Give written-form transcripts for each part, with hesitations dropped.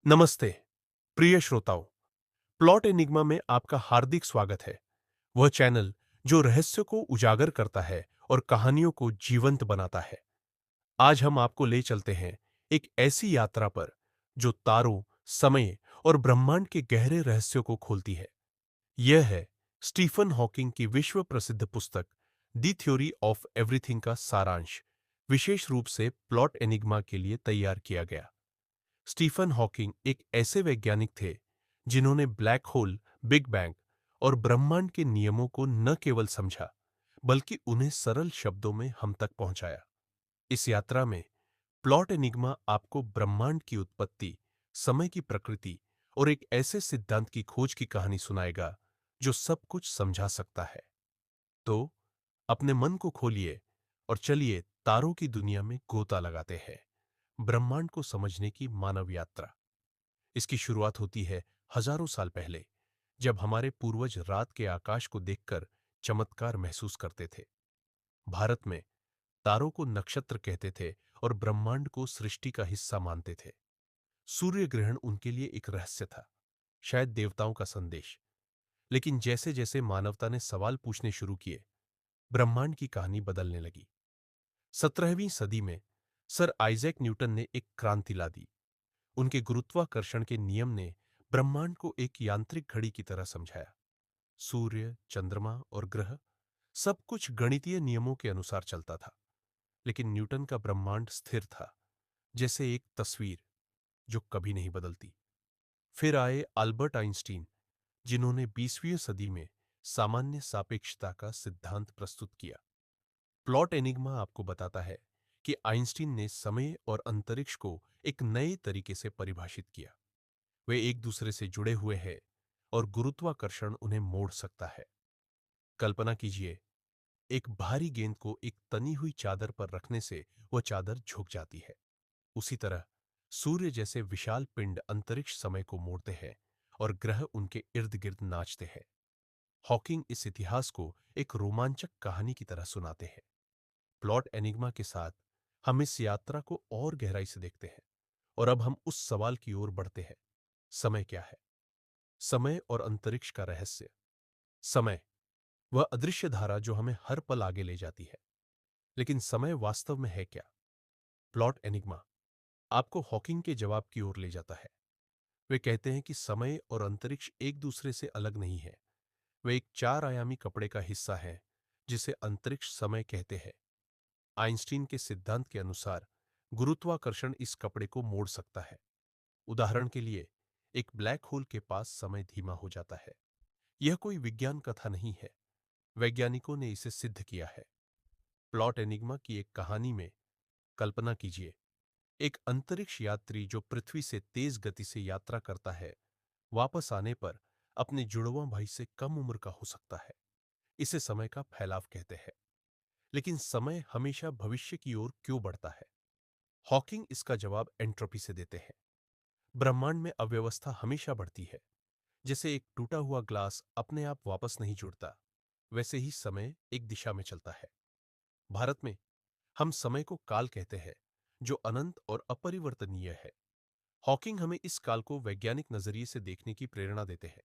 नमस्ते प्रिय श्रोताओं। प्लॉट एनिग्मा में आपका हार्दिक स्वागत है। वह चैनल जो रहस्य को उजागर करता है और कहानियों को जीवंत बनाता है। आज हम आपको ले चलते हैं एक ऐसी यात्रा पर जो तारों, समय और ब्रह्मांड के गहरे रहस्यों को खोलती है। यह है स्टीफन हॉकिंग की विश्व प्रसिद्ध पुस्तक दी थ्योरी ऑफ एवरीथिंग का सारांश, विशेष रूप से प्लॉट एनिग्मा के लिए तैयार किया गया। स्टीफन हॉकिंग एक ऐसे वैज्ञानिक थे जिन्होंने ब्लैक होल, बिग बैंग और ब्रह्मांड के नियमों को न केवल समझा, बल्कि उन्हें सरल शब्दों में हम तक पहुंचाया। इस यात्रा में प्लॉट एनिग्मा आपको ब्रह्मांड की उत्पत्ति, समय की प्रकृति और एक ऐसे सिद्धांत की खोज की कहानी सुनाएगा जो सब कुछ समझा सकता है। तो अपने मन को खोलिए और चलिए तारों की दुनिया में गोता लगाते हैं। ब्रह्मांड को समझने की मानव यात्रा। इसकी शुरुआत होती है हजारों साल पहले, जब हमारे पूर्वज रात के आकाश को देखकर चमत्कार महसूस करते थे। भारत में तारों को नक्षत्र कहते थे और ब्रह्मांड को सृष्टि का हिस्सा मानते थे। सूर्य ग्रहण उनके लिए एक रहस्य था, शायद देवताओं का संदेश। लेकिन जैसे जैसे मानवता ने सवाल पूछने शुरू किए, ब्रह्मांड की कहानी बदलने लगी। 17वीं सदी में सर आइजैक न्यूटन ने एक क्रांति ला दी। उनके गुरुत्वाकर्षण के नियम ने ब्रह्मांड को एक यांत्रिक घड़ी की तरह समझाया। सूर्य, चंद्रमा और ग्रह, सब कुछ गणितीय नियमों के अनुसार चलता था। लेकिन न्यूटन का ब्रह्मांड स्थिर था, जैसे एक तस्वीर जो कभी नहीं बदलती। फिर आए अल्बर्ट आइंस्टीन, जिन्होंने 20वीं सदी में सामान्य सापेक्षता का सिद्धांत प्रस्तुत किया। प्लॉट एनिग्मा आपको बताता है कि आइंस्टीन ने समय और अंतरिक्ष को एक नए तरीके से परिभाषित किया। वे एक दूसरे से जुड़े हुए हैं और गुरुत्वाकर्षण उन्हें मोड़ सकता है। कल्पना कीजिए, एक भारी गेंद को एक तनी हुई चादर पर रखने से वह चादर झुक जाती है। उसी तरह सूर्य जैसे विशाल पिंड अंतरिक्ष समय को मोड़ते हैं और ग्रह उनके इर्द गिर्द नाचते हैं। हॉकिंग इस इतिहास को एक रोमांचक कहानी की तरह सुनाते हैं। प्लॉट एनिग्मा के साथ हम इस यात्रा को और गहराई से देखते हैं और अब हम उस सवाल की ओर बढ़ते हैं, समय क्या है? समय और अंतरिक्ष का रहस्य। समय, वह अदृश्य धारा जो हमें हर पल आगे ले जाती है। लेकिन समय वास्तव में है क्या? प्लॉट एनिग्मा आपको हॉकिंग के जवाब की ओर ले जाता है। वे कहते हैं कि समय और अंतरिक्ष एक दूसरे से अलग नहीं है। वे एक चार आयामी कपड़े का हिस्सा है, जिसे अंतरिक्ष समय कहते हैं। आइंस्टीन के सिद्धांत के अनुसार गुरुत्वाकर्षण इस कपड़े को मोड़ सकता है। उदाहरण के लिए, एक ब्लैक होल के पास समय धीमा हो जाता है। यह कोई विज्ञान कथा नहीं है, वैज्ञानिकों ने इसे सिद्ध किया है। प्लॉट एनिग्मा की एक कहानी में कल्पना कीजिए, एक अंतरिक्ष यात्री जो पृथ्वी से तेज गति से यात्रा करता है, वापस आने पर अपने जुड़वां भाई से कम उम्र का हो सकता है। इसे समय का फैलाव कहते हैं। लेकिन समय हमेशा भविष्य की ओर क्यों बढ़ता है? हॉकिंग इसका जवाब एंट्रोपी से देते हैं। ब्रह्मांड में अव्यवस्था हमेशा बढ़ती है। जैसे एक टूटा हुआ ग्लास अपने आप वापस नहीं जुड़ता, वैसे ही समय एक दिशा में चलता है। भारत में हम समय को काल कहते हैं, जो अनंत और अपरिवर्तनीय है। हॉकिंग हमें इस काल को वैज्ञानिक नजरिए से देखने की प्रेरणा देते हैं।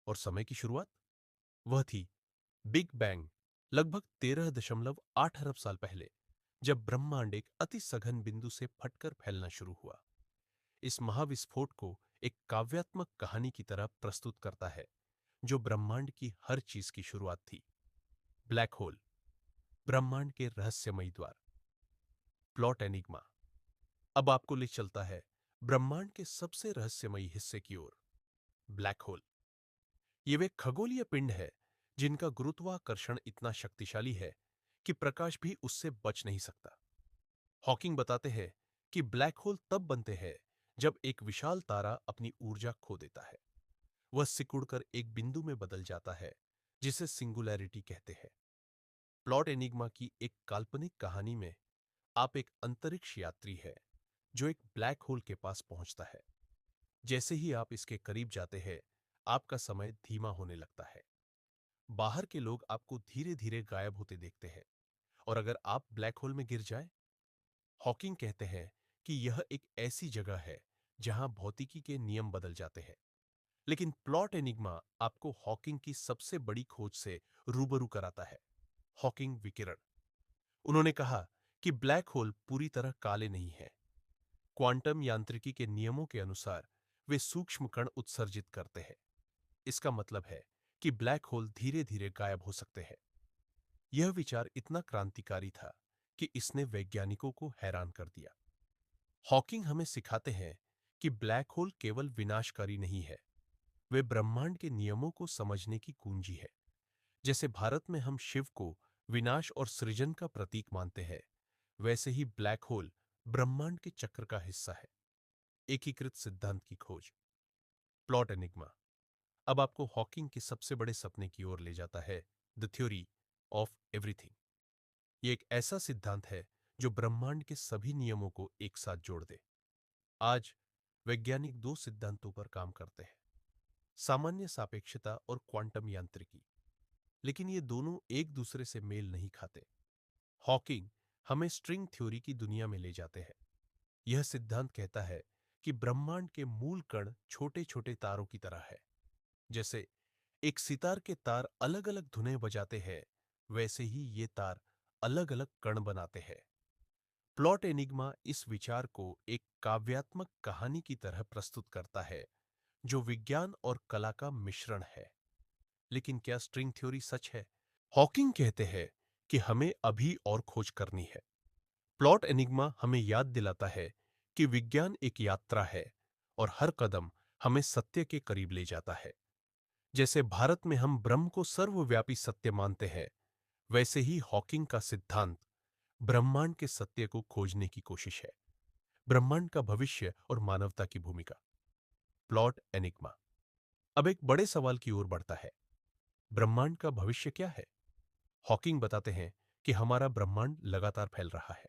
और समय की शुरुआत, वह थी बिग बैंग, लगभग 13.8 अरब साल पहले, जब ब्रह्मांड एक अति सघन बिंदु से फटकर फैलना शुरू हुआ। इस महाविस्फोट को एक काव्यात्मक कहानी की तरह प्रस्तुत करता है, जो ब्रह्मांड की हर चीज की शुरुआत थी। ब्लैक होल, ब्रह्मांड के रहस्यमयी द्वार। प्लॉट एनिग्मा अब आपको ले चलता है ब्रह्मांड के सबसे रहस्यमयी हिस्से की ओर, ब्लैक होल। ये वे खगोलीय पिंड है जिनका गुरुत्वाकर्षण इतना शक्तिशाली है कि प्रकाश भी उससे बच नहीं सकता। हॉकिंग बताते हैं कि ब्लैक होल तब बनते हैं जब एक विशाल तारा अपनी ऊर्जा खो देता है। वह सिकुड़कर एक बिंदु में बदल जाता है, जिसे सिंगुलैरिटी कहते हैं। प्लॉट एनिग्मा की एक काल्पनिक कहानी में आप एक अंतरिक्ष यात्री है जो एक ब्लैक होल के पास पहुंचता है। जैसे ही आप इसके करीब जाते हैं, आपका समय धीमा होने लगता है। बाहर के लोग आपको धीरे धीरे गायब होते देखते हैं, और अगर आप ब्लैक होल में गिर जाए, हॉकिंग कहते हैं कि यह एक ऐसी जगह है जहां भौतिकी के नियम बदल जाते हैं। लेकिन प्लॉट एनिग्मा आपको हॉकिंग की सबसे बड़ी खोज से रूबरू कराता है। हॉकिंग विकिरण। उन्होंने कहा कि ब्लैक होल पूरी तरह काले नहीं हैं। क्वांटम यांत्रिकी के नियमों के अनुसार वे सूक्ष्म कण उत्सर्जित करते हैं। इसका मतलब है कि ब्लैक होल धीरे धीरे गायब हो सकते हैं। यह विचार इतना क्रांतिकारी था कि इसने वैज्ञानिकों को हैरान कर दिया। हॉकिंग हमें सिखाते हैं कि ब्लैक होल केवल विनाशकारी नहीं है, वे ब्रह्मांड के नियमों को समझने की कुंजी है। जैसे भारत में हम शिव को विनाश और सृजन का प्रतीक मानते हैं, वैसे ही ब्लैक होल ब्रह्मांड के चक्र का हिस्सा है। एकीकृत सिद्धांत की खोज। प्लॉट एनिग्मा अब आपको हॉकिंग के सबसे बड़े सपने की ओर ले जाता है, द थ्योरी ऑफ एवरीथिंग। ये एक ऐसा सिद्धांत है जो ब्रह्मांड के सभी नियमों को एक साथ जोड़ दे। आज वैज्ञानिक दो सिद्धांतों पर काम करते हैं, सामान्य सापेक्षता और क्वांटम यांत्रिकी। लेकिन ये दोनों एक दूसरे से मेल नहीं खाते। हॉकिंग हमें स्ट्रिंग थ्योरी की दुनिया में ले जाते हैं। यह सिद्धांत कहता है कि ब्रह्मांड के मूल कण छोटे छोटे तारों की तरह है। जैसे एक सितार के तार अलग अलग धुनें बजाते हैं, वैसे ही ये तार अलग अलग कण बनाते हैं। प्लॉट एनिग्मा इस विचार को एक काव्यात्मक कहानी की तरह प्रस्तुत करता है, जो विज्ञान और कला का मिश्रण है। लेकिन क्या स्ट्रिंग थ्योरी सच है? हॉकिंग कहते हैं कि हमें अभी और खोज करनी है। प्लॉट एनिग्मा हमें याद दिलाता है कि विज्ञान एक यात्रा है और हर कदम हमें सत्य के करीब ले जाता है। जैसे भारत में हम ब्रह्म को सर्वव्यापी सत्य मानते हैं, वैसे ही हॉकिंग का सिद्धांत ब्रह्मांड के सत्य को खोजने की कोशिश है। ब्रह्मांड का भविष्य और मानवता की भूमिका। प्लॉट एनिग्मा अब एक बड़े सवाल की ओर बढ़ता है, ब्रह्मांड का भविष्य क्या है? हॉकिंग बताते हैं कि हमारा ब्रह्मांड लगातार फैल रहा है।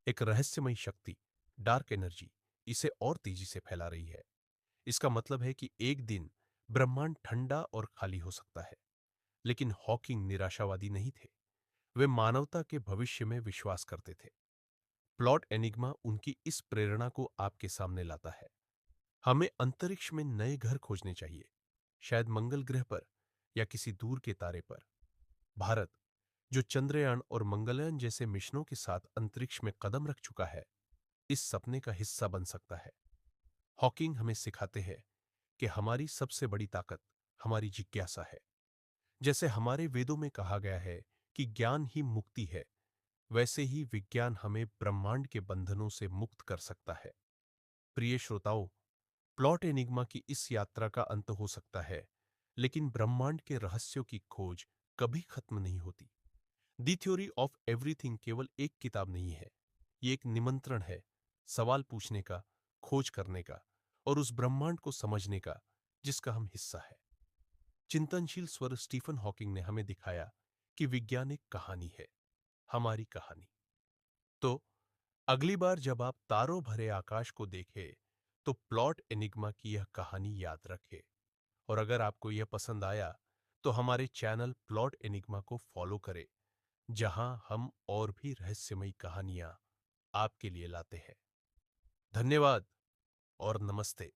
एक रहस्यमयी शक्ति, डार्क एनर्जी, इसे और तेजी से फैला रही है। इसका मतलब है कि एक दिन ब्रह्मांड ठंडा और खाली हो सकता है। लेकिन हॉकिंग निराशावादी नहीं थे। वे मानवता के भविष्य में विश्वास करते थे। प्लॉट एनिग्मा उनकी इस प्रेरणा को आपके सामने लाता है। हमें अंतरिक्ष में नए घर खोजने चाहिए, शायद मंगल ग्रह पर या किसी दूर के तारे पर। भारत, जो चंद्रयान और मंगलयान जैसे मिशनों के साथ अंतरिक्ष में कदम रख चुका है, इस सपने का हिस्सा बन सकता है। हॉकिंग हमें सिखाते हैं कि हमारी सबसे बड़ी ताकत हमारी जिज्ञासा है। जैसे हमारे वेदों में कहा गया है कि ज्ञान ही मुक्ति है, वैसे ही विज्ञान हमें ब्रह्मांड के बंधनों से मुक्त कर सकता है। प्रिय श्रोताओं, प्लॉट एनिग्मा की इस यात्रा का अंत हो सकता है, लेकिन ब्रह्मांड के रहस्यों की खोज कभी खत्म नहीं होती। दी थ्योरी ऑफ एवरीथिंग केवल एक किताब नहीं है, ये एक निमंत्रण है, सवाल पूछने का, खोज करने का और उस ब्रह्मांड को समझने का जिसका हम हिस्सा है। चिंतनशील स्वर स्टीफन हॉकिंग ने हमें दिखाया कि विज्ञान एक कहानी है, हमारी कहानी। तो अगली बार जब आप तारों भरे आकाश को देखें, तो प्लॉट एनिग्मा की यह कहानी याद रखें। और अगर आपको यह पसंद आया, तो हमारे चैनल प्लॉट एनिग्मा को फॉलो करें, जहां हम और भी रहस्यमयी कहानियां आपके लिए लाते हैं। धन्यवाद और नमस्ते।